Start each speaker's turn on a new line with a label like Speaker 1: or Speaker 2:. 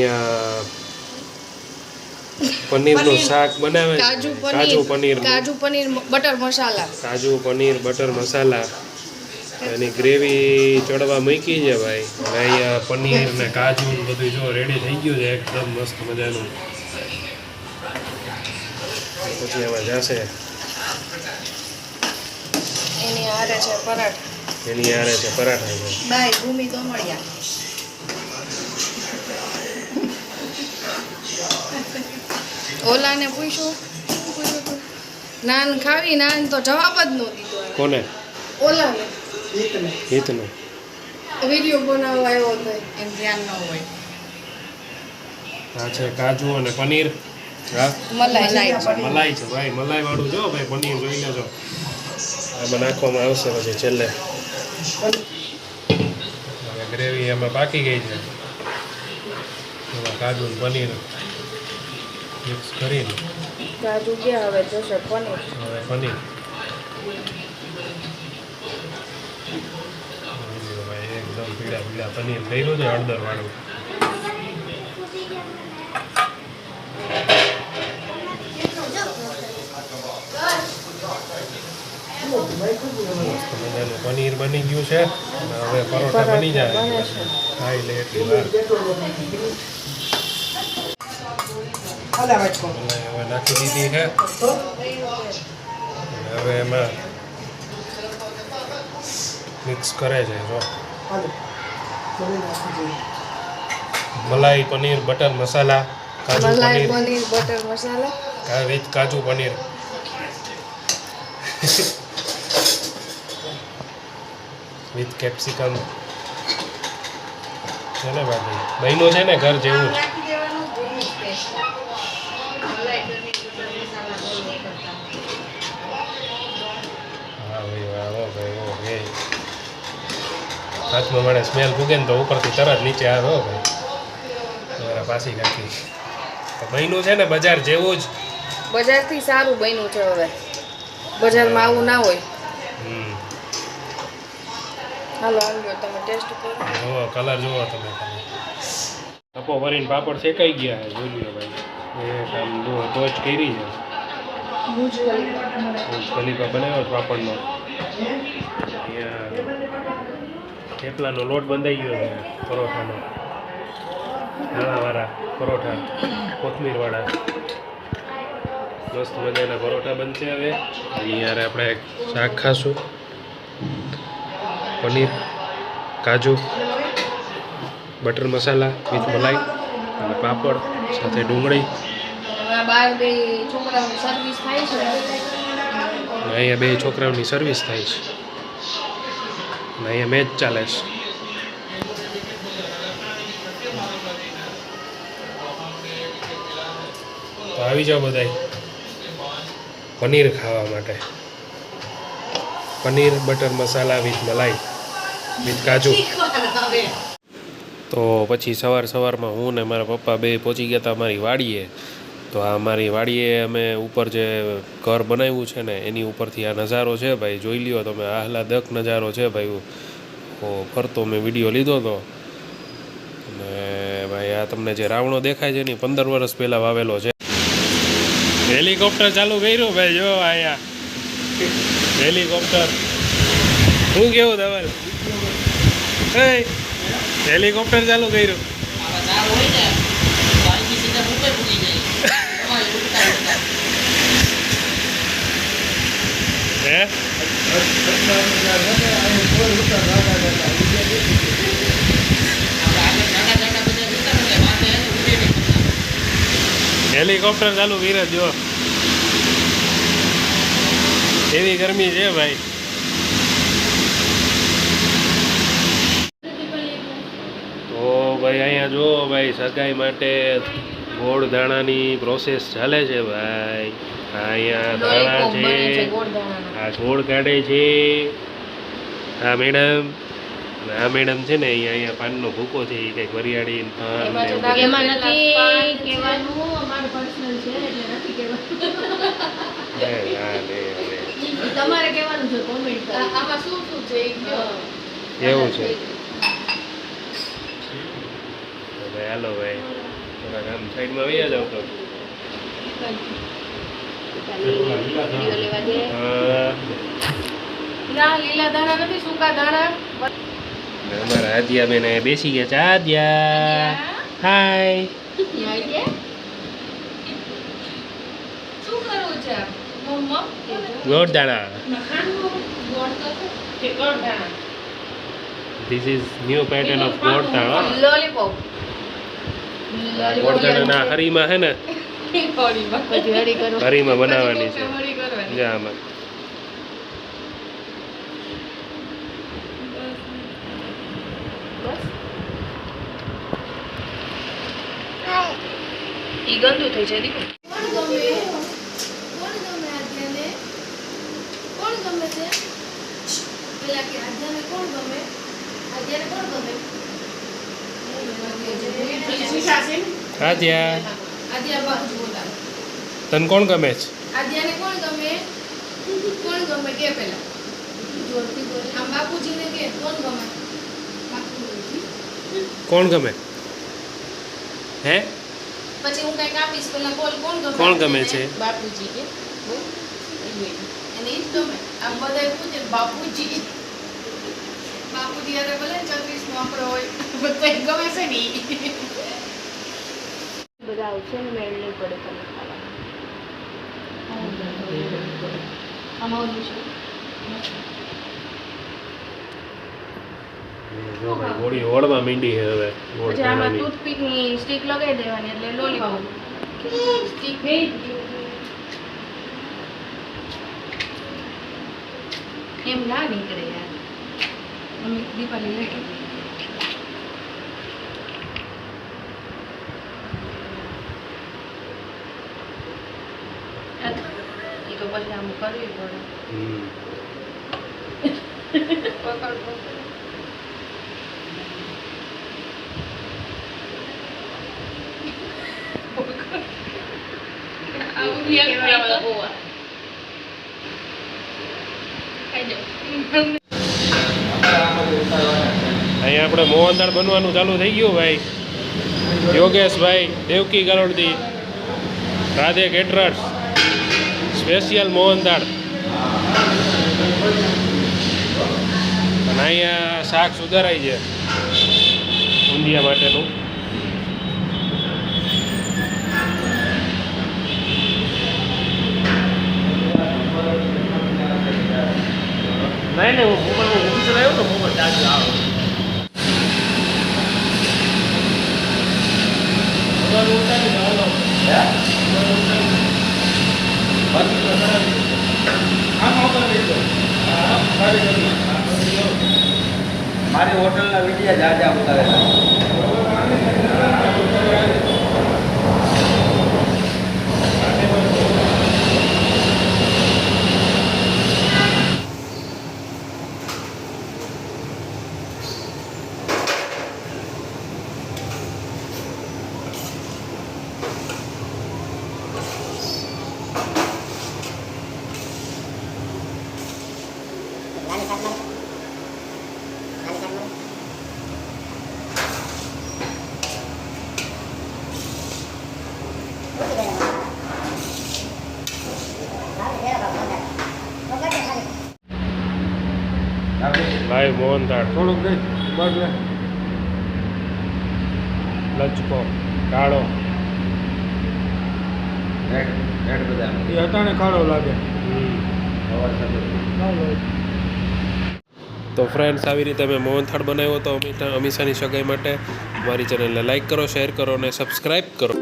Speaker 1: અહીંયા પનીરનું શાક બનાવે છે.
Speaker 2: કાજુ પનીર બટર મસાલા.
Speaker 1: કાજુ પનીર બટર મસાલા એની ગ્રેવી ચડવા મૂકી છે ભાઈ. અને અહીંયા પનીર ને કાજુ બધું જો રેડી થઈ ગયું છે એકદમ મસ્ત મજાનું. પછી એમાં જશે
Speaker 2: એની આરે છે પરાઠા. બાય ભૂમિ તો મળ્યા. ઓલાને પૂછ્યું નાન ખાવી, નાન તો જવાબ જ ન દીધો.
Speaker 1: કોને?
Speaker 2: ઓલાને.
Speaker 1: હિતને
Speaker 2: વિડિયો બનાવવા આવ્યો હતો એમ ધ્યાન ન હોય.
Speaker 1: આ છે કાજુ અને પનીર. હા મલાઈ છે ભાઈ, મલાઈ વાળું જો ભાઈ પનીર જોઈ લેજો. આમાં નાખવામાં આવશે પછી છેલ્લે. હવે ગ્રેવી એમાં પાકી ગઈ છે. એમાં કાજુ અને પનીર મિક્સ કરીને
Speaker 2: કાજુ ગયા હવે જશે પનીર.
Speaker 1: હવે પનીર ભાઈ એકદમ પીળા પીળા પનીર કર્યું છે હળદર વાળું. મજાનું પનીર બની ગયું છે અને હવે પરોઠા બની જાય. ખાઈ લે એટલી વાર. હવે નાખી દીધી છે. હવે એમાં મિક્સ કરે છે જો મલાઈ paneer butter masala. Kaju
Speaker 2: paneer butter masala
Speaker 1: with kaju paneer. With capsicum છે ને ભાઈ. બહેનો છે ને ઘર જેવું જ. હાથમાં મને સ્મેલ ભૂગે ને તો ઉપરથી તરત નીચે આવે હો ભાઈ. તમારા પાછી નાખી તો બન્યું છે ને બજાર જેવું જ.
Speaker 2: બજારથી સારું બન્યું છે. હવે બજારમાં આવું ના હોય. હાલો આવ્યો તમે ટેસ્ટ કરો.
Speaker 1: જુઓ કલર જુઓ તમે. તપો ભરીને પાપડ શેકાઈ ગયા છે જોઈ લો ભાઈ. એક આમ જુઓ ટોચ કરી છે. ભુજ કલીપા બનાવ્યો પાપડનો. થેપલાનો લોટ બંધાઈ ગયો છે પરોઠાનો. ધાણાવાળા પરોઠા કોથમીરવાળા મસ્ત મજાના પરોઠા બનશે. હવે અહીંયા આપણે શાક ખાશું. પનીર કાજુ બટર મસાલા વિથ મલાઈ અને પાપડ સાથે ડુંગળી. અહીંયા બે છોકરાઓની સર્વિસ થાય છે. અને અહીંયા મેચ ચાલે છે. તો આવી જાઓ બધાય પનીર ખાવા માટે. Paneer butter masala with malai with કાજુ. તો પછી સવારમાં હું ને મારા પપ્પા બે પહોંચી ગયા હતા અમારી વાડીએ. તો આ અમારી વાડીએ અમે ઉપર જે ઘર બનાવ્યું છે ને એની ઉપરથી આ નજારો છે ભાઈ. જોઈ લ્યો તમે, આહલાદક નજારો છે ભાઈ. ફરતો મેં વિડીયો લીધો હતો. અને ભાઈ આ તમને જે રાવણો દેખાય છે ને 15 વર્ષ પહેલાં વાવેલો છે. હેલિકોપ્ટર ચાલુ કર્યું ભાઈ. જો અહીંયા હેલિકોપ્ટર. શું કેવું ધવલ? હેલિકોપ્ટર ચાલુ કર્યું. હે હેલિકોપ્ટર ચાલુ કર્યું જો. એવી ગરમી છે ભાઈ. તો ભાઈ અહીંયા જો ભાઈ સગાઈ માટે ગોળ દાણાની પ્રોસેસ ચાલે છે ભાઈ. અહીંયા દાણા છે, આ ગોળ કાઢે છે આ મેડમ. આ મેડમ છે ને અહીંયા પાનનો ભૂકો છે એ કંઈક વરિયાળી એવું છે. હાલો ભાઈ આમ સાઈડમાં વૈયા જાવ તો
Speaker 2: ના લીલા દાણા નથી, સૂકા દાણા.
Speaker 1: અમારા આદિયા બેન અહીંયા બેસી ગયા છે. આદિયા હાય.
Speaker 2: શું કરવું છે?
Speaker 1: ગોળ દાણા. This is new pattern of ગોળ દાણા.
Speaker 2: લોલીપોપ.
Speaker 1: ગોળ દાણાના હરીમાં હે ને હરીમાં બનાવવાની છે. જા આમાં
Speaker 2: ઈ ગંદુ થઈ જાય દીકરો. કોણ ગમે આધ્યાને? કોણ ગમે છે? પેલા કે આધ્યાને કોણ ગમે? આધ્યાને કોણ ગમે?
Speaker 1: આદ્યા
Speaker 2: આધ્યા બાજુ બોલા.
Speaker 1: તને કોણ ગમે છે?
Speaker 2: આધ્યાને કોણ ગમે? કોણ ગમે કે પેલા જોરથી બોલ. આમ બાપુજીને કે કોણ ગમે? બાપુજી.
Speaker 1: કોણ ગમે હે?
Speaker 2: પછી હું કઈક આપીશ, પેલા બોલ કોણ ગમે?
Speaker 1: કોણ ગમે છે?
Speaker 2: બાપુજી કે એને ઈ જ ગમે. આમ બધાય પૂછે બાપુજી. બાપુજી યારે બોલે 34 નો આંકડો હોય બધાય ગમે છે ને ઈ. બધા આવશે ને મેળ નહીં પડે તમે ખાવા. આમાં છે
Speaker 1: જો ભાઈ ગોળી ઓળમાં મીંડી છે હવે. ગોળ
Speaker 2: પછી આમાં
Speaker 1: દાણાની.
Speaker 2: ટૂથપીક ની સ્ટિક લગાવી દેવાની એટલે લોલીપોપ સ્ટિક એમ ના નીકળે યાર. અમે દીપાલી લઈ એ તો પછી આમ કરવી પડે.
Speaker 1: હમ.
Speaker 2: પકડ
Speaker 1: અહીંયા આપણે મોહનદાળ બનવાનું ચાલુ થઈ ગયું ભાઈ. યોગેશભાઈ દેવકી ગરોડદી રાધે કેટરર્સ સ્પેશિયલ મોહનદાળ. અને અહીંયા શાક સુધારાય છે ઊંધિયા માટેનું. નહીં ને હું ઊભી ચલાવ્યો તો મોબાઈલ ચાર્જ આવે.
Speaker 3: મારી હોટલના વિડીયા જાજા ઉતારેલા.
Speaker 1: લાઈવ મોહનદાળ
Speaker 3: થોડુંક દઈ બસ લે.
Speaker 1: લચકો કાળો
Speaker 3: રેડ બધા
Speaker 4: એ અટાણે કાળો લાગે.
Speaker 1: તો ફ્રેન્ડ્સ આવી રીતે મેં મોહનથાળ બનાવ્યો હતો અમીષાની સગાઈ માટે. મારી ચેનલને લાઈક કરો, શેર કરો અને સબસ્ક્રાઈબ કરો.